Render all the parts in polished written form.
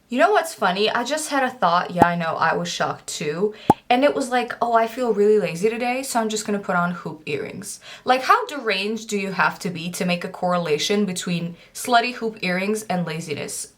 You know what's funny? I just had a thought. Yeah, I know, I was shocked too. And it was like, oh, I feel really lazy today, so I'm just gonna put on hoop earrings. Like, how deranged do you have to be to make a correlation between slutty hoop earrings and laziness?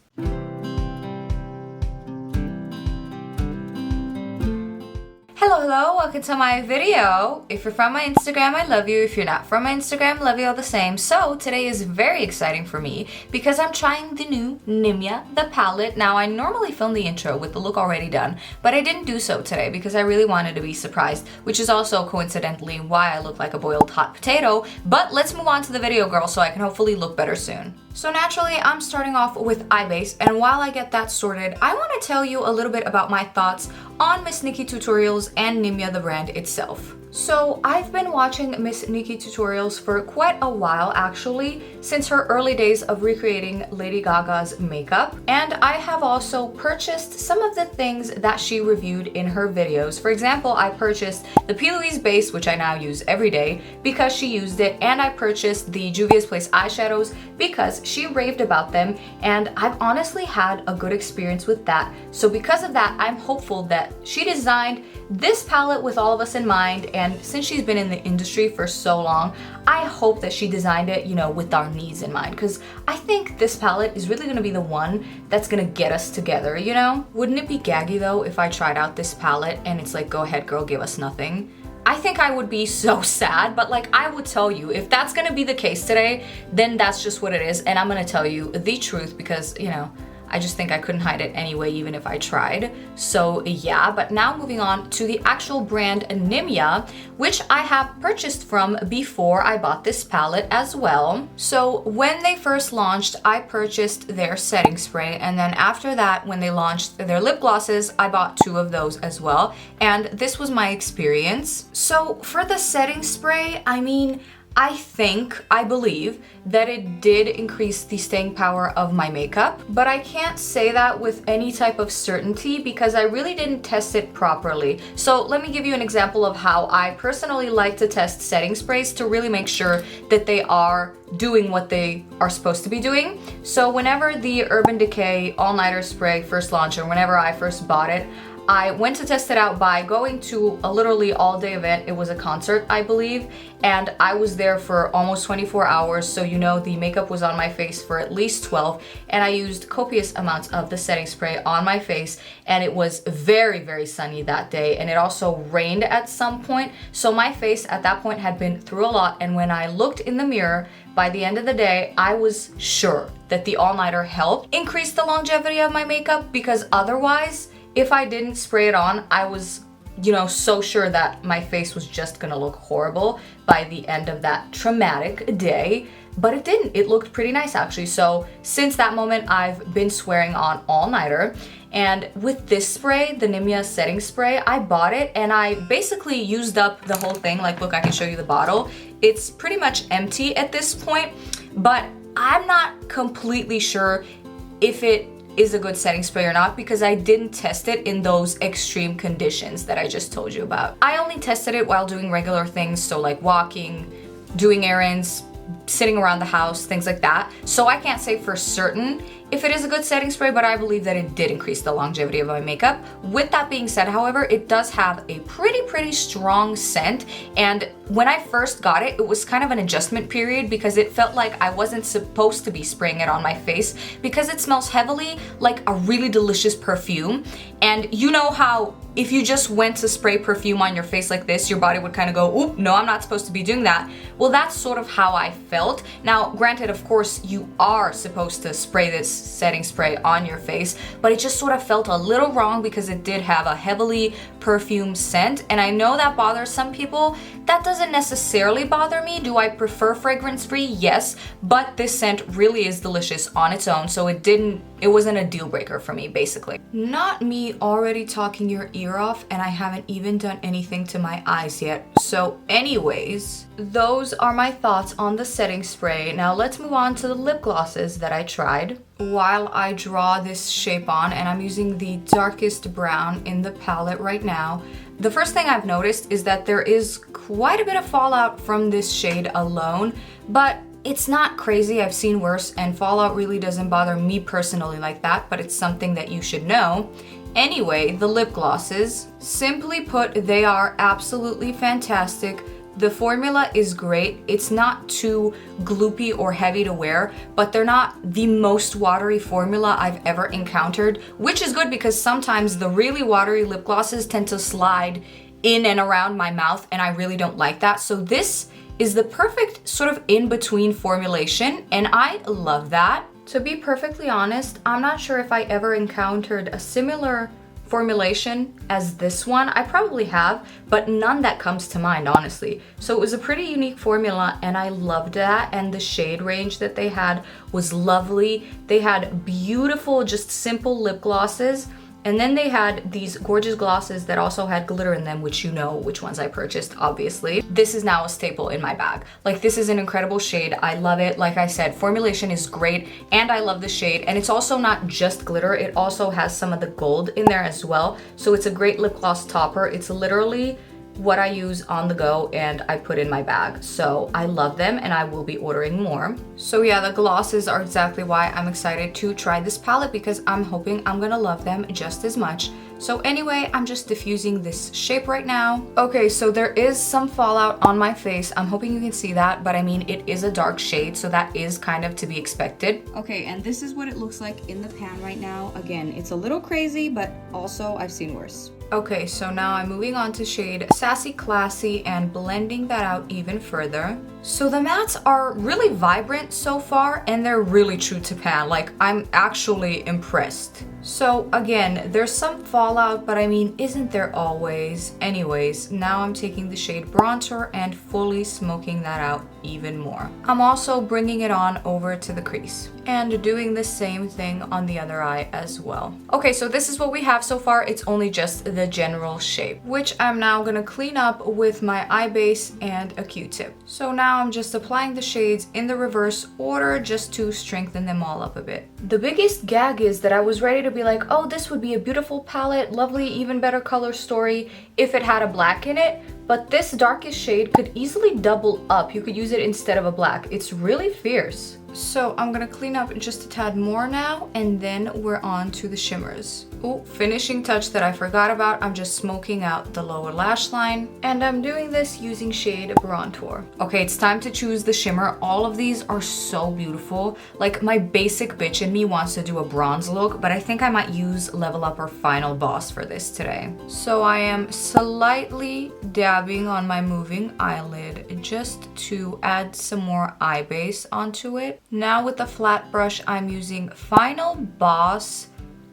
Hello, welcome to my video. If you're from my Instagram, I love you. If you're not from my Instagram, love you all the same. So today is very exciting for me because I'm trying the new Nimya, the palette. Now, I normally film the intro with the look already done, but I didn't do so today because I really wanted to be surprised, which is also coincidentally why I look like a boiled hot potato. But let's move on to the video, girl, so I can hopefully look better soon. So naturally, I'm starting off with eye base, and while I get that sorted, I want to tell you a little bit about my thoughts on Miss Nikki tutorials and Nimya the brand itself. So I've been watching Miss Nikki tutorials for quite a while actually, since her early days of recreating Lady Gaga's makeup, and I have also purchased some of the things that she reviewed in her videos. For example, I purchased the P. Louise base, which I now use every day because she used it, and I purchased the Juvia's Place eyeshadows because she raved about them, and I've honestly had a good experience with that. So because of that, I'm hopeful that she designed this palette with all of us in mind, and since she's been in the industry for so long, I hope that she designed it, you know, with our needs in mind, because I think this palette is really going to be the one that's going to get us together, you know? Wouldn't it be gaggy though if I tried out this palette and it's like, go ahead girl, give us nothing? I think I would be so sad, but like I would tell you, if that's gonna be the case today, then that's just what it is, and I'm gonna tell you the truth because, you know, I just think I couldn't hide it anyway, even if I tried. So yeah, but now moving on to the actual brand Nimya, which I have purchased from before I bought this palette as well. So when they first launched, I purchased their setting spray, and then after that, when they launched their lip glosses, I bought 2 of those as well, and this was my experience. So for the setting spray, I mean, I believe that it did increase the staying power of my makeup, but I can't say that with any type of certainty because I really didn't test it properly. So let me give you an example of how I personally like to test setting sprays to really make sure that they are doing what they are supposed to be doing. So whenever the Urban Decay All-Nighter Spray first launched, or whenever I first bought it, I went to test it out by going to a literally all-day event. It was a concert, I believe, and I was there for almost 24 hours, so you know the makeup was on my face for at least 12, and I used copious amounts of the setting spray on my face, and it was very, very sunny that day, and it also rained at some point, so my face at that point had been through a lot, and when I looked in the mirror, by the end of the day, I was sure that the all-nighter helped increase the longevity of my makeup, because otherwise, if I didn't spray it on, I was, you know, so sure that my face was just gonna look horrible by the end of that traumatic day. But it didn't. It looked pretty nice actually. So since that moment, I've been swearing on all-nighter. And with this spray, the Nimya setting spray, I bought it and I basically used up the whole thing. Like, look, I can show you the bottle. It's pretty much empty at this point, but I'm not completely sure if it is a good setting spray or not because I didn't test it in those extreme conditions that I just told you about. I only tested it while doing regular things, so like walking, doing errands, sitting around the house, things like that. So I can't say for certain if it is a good setting spray, but I believe that it did increase the longevity of my makeup. With that being said, however, it does have a pretty strong scent, and when I first got it, it was kind of an adjustment period because it felt like I wasn't supposed to be spraying it on my face because it smells heavily like a really delicious perfume. And you know how if you just went to spray perfume on your face like this, your body would kind of go, oop, no, I'm not supposed to be doing that. Well, that's sort of how I felt. Now, granted, of course, you are supposed to spray this setting spray on your face, but it just sort of felt a little wrong because it did have a heavily perfumed scent, and I know that bothers some people. That doesn't necessarily bother me. Do I prefer fragrance-free? Yes, but this scent really is delicious on its own, so it wasn't a deal breaker for me, basically. Not me already talking your ear off, and I haven't even done anything to my eyes yet. So anyways, those are my thoughts on the setting spray. Now let's move on to the lip glosses that I tried. While I draw this shape on, and I'm using the darkest brown in the palette right now, the first thing I've noticed is that there is quite a bit of fallout from this shade alone, but It's not crazy, I've seen worse, and fallout really doesn't bother me personally like that, but it's something that you should know. Anyway, the lip glosses. Simply put, they are absolutely fantastic. The formula is great. It's not too gloopy or heavy to wear, but they're not the most watery formula I've ever encountered, which is good because sometimes the really watery lip glosses tend to slide in and around my mouth, and I really don't like that. So this is the perfect sort of in-between formulation, and I love that. To be perfectly honest, I'm not sure if I ever encountered a similar formulation as this one. I probably have, but none that comes to mind, honestly. So it was a pretty unique formula, and I loved that, and the shade range that they had was lovely. They had beautiful, just simple lip glosses, and then they had these gorgeous glosses that also had glitter in them, which you know which ones I purchased, obviously. This is now a staple in my bag. Like, this is an incredible shade. I love it. Like I said, formulation is great, and I love the shade. And it's also not just glitter. It also has some of the gold in there as well. So it's a great lip gloss topper. It's literally what I use on the go and I put in my bag. So I love them and I will be ordering more. So yeah, the glosses are exactly why I'm excited to try this palette, because I'm hoping I'm gonna love them just as much. So anyway, I'm just diffusing this shape right now. Okay, so there is some fallout on my face. I'm hoping you can see that, but I mean, it is a dark shade, so that is kind of to be expected. Okay, and this is what it looks like in the pan right now. Again, it's a little crazy, but also I've seen worse. Okay, so now I'm moving on to shade Sassy Classy and blending that out even further. So the mattes are really vibrant so far, and they're really true to pan. Like, I'm actually impressed. So again, there's some fallout, but I mean, isn't there always? Anyways, now I'm taking the shade Bronzer and fully smoking that out even more. I'm also bringing it on over to the crease and doing the same thing on the other eye as well. Okay, so this is what we have so far. It's only just the general shape, which I'm now gonna clean up with my eye base and a Q-tip. So now I'm just applying the shades in the reverse order just to strengthen them all up a bit. The biggest gag is that I was ready to be like, oh, this would be a beautiful palette, lovely, even better color story if it had a black in it. But this darkest shade could easily double up. You could use it instead of a black. It's really fierce. So I'm gonna clean up just a tad more now, and then we're on to the shimmers. Oh, finishing touch that I forgot about. I'm just smoking out the lower lash line, and I'm doing this using shade Bronzer. Okay, it's time to choose the shimmer. All of these are so beautiful. Like, my basic bitch in me wants to do a bronze look, but I think I might use Level Up or Final Boss for this today. So I am slightly dabbing on my moving eyelid just to add some more eye base onto it. Now with the flat brush, I'm using Final Boss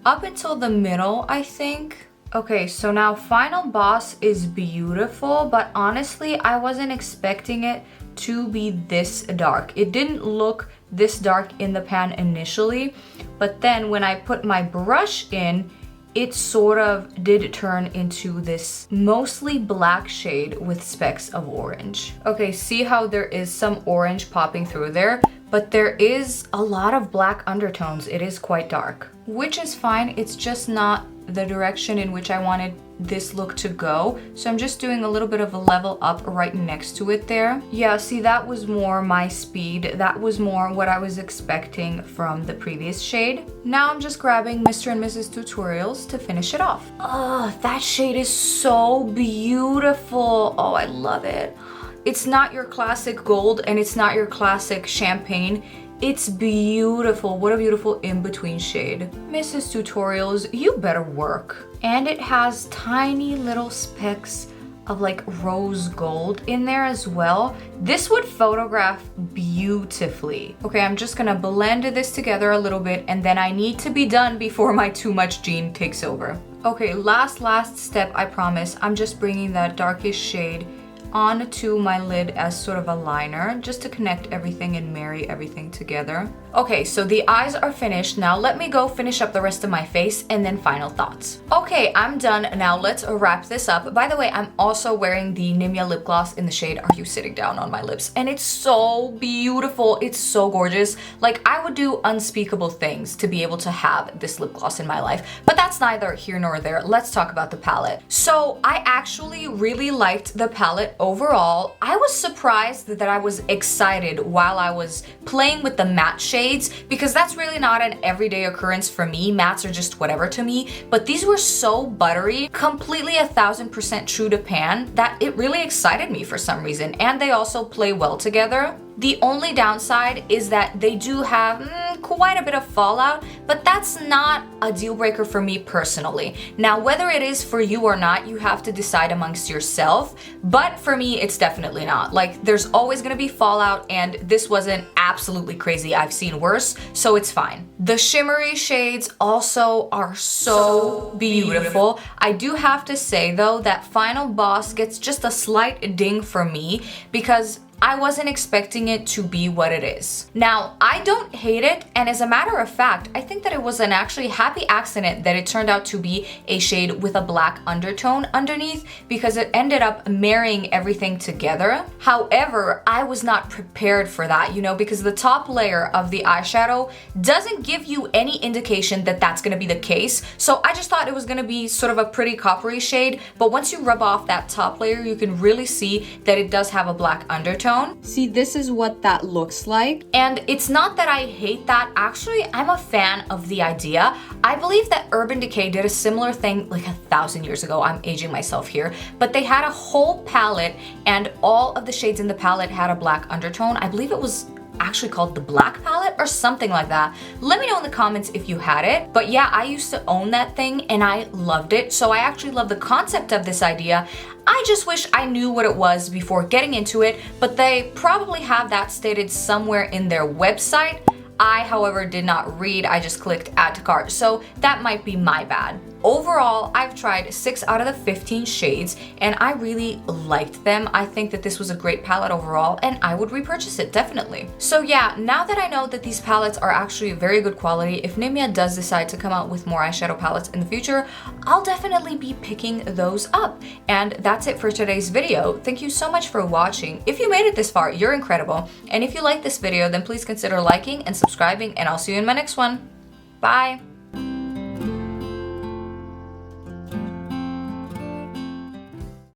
up until the middle, I think. Okay, so now Final Boss is beautiful, but honestly, I wasn't expecting it to be this dark. It didn't look this dark in the pan initially, but then when I put my brush in, it sort of did turn into this mostly black shade with specks of orange. Okay, see how there is some orange popping through there, but there is a lot of black undertones. It is quite dark, which is fine. It's just not the direction in which I wanted this look to go. So I'm just doing a little bit of a level up right next to it there. Yeah, see, that was more my speed. That was more what I was expecting from the previous shade. Now I'm just grabbing Mr. and Mrs. Tutorials to finish it off. Oh, that shade is so beautiful. Oh, I love it. It's not your classic gold and it's not your classic champagne. It's beautiful. What a beautiful in-between shade. Mrs. Tutorials, you better work. And it has tiny little specks of like rose gold in there as well. This would photograph beautifully. Okay, I'm just gonna blend this together a little bit, and then I need to be done before my too much gene takes over. Okay, last step, I promise. I'm just bringing that darkest shade onto my lid as sort of a liner, just to connect everything and marry everything together. Okay, so the eyes are finished. Now let me go finish up the rest of my face and then final thoughts. Okay, I'm done. Now let's wrap this up. By the way, I'm also wearing the Nimya lip gloss in the shade Are You Sitting Down on My Lips? And it's so beautiful. It's so gorgeous. Like, I would do unspeakable things to be able to have this lip gloss in my life, but that's neither here nor there. Let's talk about the palette. So I actually really liked the palette overall, I was surprised that I was excited while I was playing with the matte shades, because that's really not an everyday occurrence for me. Mattes are just whatever to me, but these were so buttery, completely 1000% true to pan, that it really excited me for some reason, and they also play well together. The only downside is that they do have quite a bit of fallout, but that's not a deal breaker for me personally. Now, whether it is for you or not, you have to decide amongst yourself, but for me, it's definitely not. Like, there's always gonna be fallout, and this wasn't absolutely crazy. I've seen worse, so it's fine. The shimmery shades also are so beautiful. I do have to say though, that Final Boss gets just a slight ding for me because I wasn't expecting it to be what it is. Now, I don't hate it, and as a matter of fact, I think that it was an actually happy accident that it turned out to be a shade with a black undertone underneath, because it ended up marrying everything together. However, I was not prepared for that, you know, because the top layer of the eyeshadow doesn't give you any indication that that's gonna be the case. So I just thought it was gonna be sort of a pretty coppery shade, but once you rub off that top layer, you can really see that it does have a black undertone. See, this is what that looks like. And it's not that I hate that. Actually, I'm a fan of the idea. I believe that Urban Decay did a similar thing like 1,000 years ago. I'm aging myself here. But they had a whole palette, and all of the shades in the palette had a black undertone. I believe it was actually called the Black Palette or something like that. Let me know in the comments if you had it. But yeah, I used to own that thing and I loved it. So I actually love the concept of this idea. I just wish I knew what it was before getting into it, but they probably have that stated somewhere in their website. I, however, did not read. I just clicked add to cart, so that might be my bad. Overall, I've tried 6 out of the 15 shades, and I really liked them. I think that this was a great palette overall, and I would repurchase it, definitely. So yeah, now that I know that these palettes are actually very good quality, if Nimya does decide to come out with more eyeshadow palettes in the future, I'll definitely be picking those up. And that's it for today's video. Thank you so much for watching. If you made it this far, you're incredible. And if you like this video, then please consider liking and subscribing, and I'll see you in my next one. Bye!